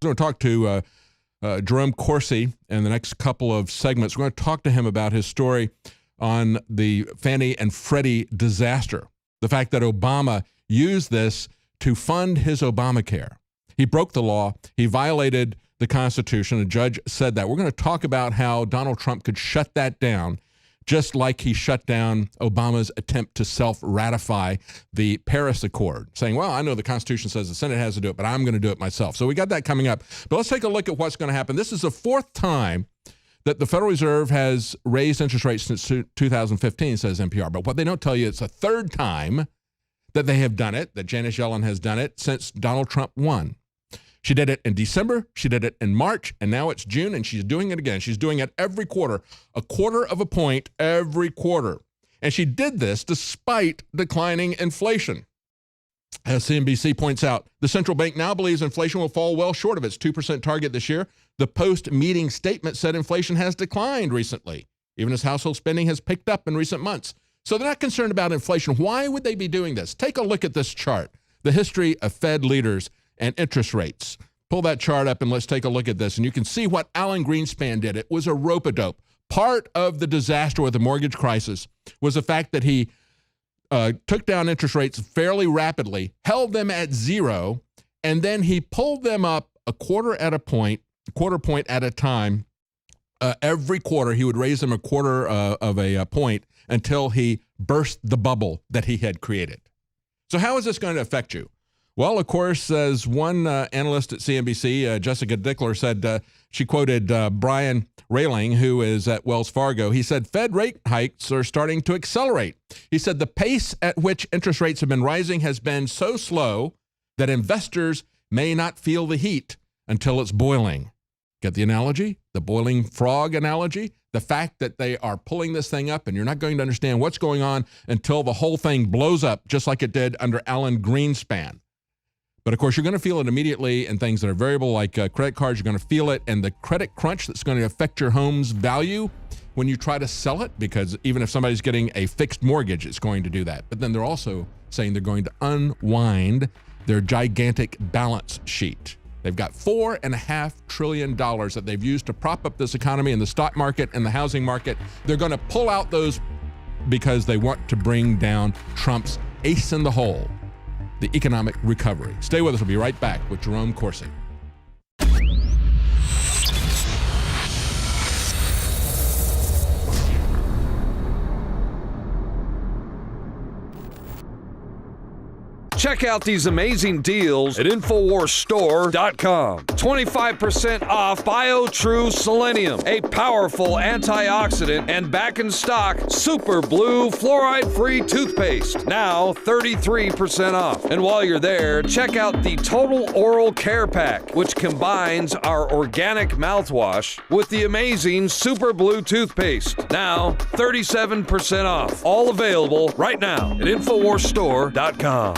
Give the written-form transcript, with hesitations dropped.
We're going to talk to Jerome Corsi in the next couple of segments. We're going to talk to him about his story on the Fannie and Freddie disaster, the fact that Obama used this to fund his Obamacare. He broke the law. He violated the Constitution. A judge said that. We're going to talk about how Donald Trump could shut that down, just like he shut down Obama's attempt to self-ratify the Paris Accord, saying, well, I know the Constitution says the Senate has to do it, but I'm going to do it myself. So we got that coming up. But let's take a look at what's going to happen. This is the fourth time that the Federal Reserve has raised interest rates since 2015, says NPR. But what they don't tell you, it's the third time that they have done it, that Janet Yellen has done it since Donald Trump won. She did it in December, she did it in March, and now it's June, and she's doing it again. She's doing it every quarter, a quarter of a point every quarter. And she did this despite declining inflation. As CNBC points out, the central bank now believes inflation will fall well short of its 2% target this year. The post-meeting statement said inflation has declined recently, even as household spending has picked up in recent months. So they're not concerned about inflation. Why would they be doing this? Take a look at this chart, the history of Fed leaders and interest rates. Pull that chart up and let's take a look at this. And you can see what Alan Greenspan did. It was a rope-a-dope. Part of the disaster with the mortgage crisis was the fact that he took down interest rates fairly rapidly, held them at zero, and then he pulled them up a quarter point at a time. Every quarter, he would raise them a quarter of a point until he burst the bubble that he had created. So how is this going to affect you? Well, of course, as one analyst at CNBC, Jessica Dickler, said, she quoted Brian Railing, who is at Wells Fargo. He said, Fed rate hikes are starting to accelerate. He said, the pace at which interest rates have been rising has been so slow that investors may not feel the heat until it's boiling. Get the analogy? The boiling frog analogy? The fact that they are pulling this thing up and you're not going to understand what's going on until the whole thing blows up, just like it did under Alan Greenspan. But of course, you're going to feel it immediately in things that are variable like credit cards. You're going to feel it in the credit crunch that's going to affect your home's value when you try to sell it, because even if somebody's getting a fixed mortgage, it's going to do that. But then they're also saying they're going to unwind their gigantic balance sheet. They've got $4.5 trillion that they've used to prop up this economy and the stock market and the housing market. They're going to pull out those because they want to bring down Trump's ace in the hole, the economic recovery. Stay with us. We'll be right back with Jerome Corsi. Check out these amazing deals at InfoWarsStore.com. 25% off BioTrue Selenium, a powerful antioxidant and back in stock Super Blue fluoride-free toothpaste. Now 33% off. And while you're there, check out the Total Oral Care Pack, which combines our organic mouthwash with the amazing Super Blue toothpaste. Now 37% off. All available right now at InfoWarsStore.com.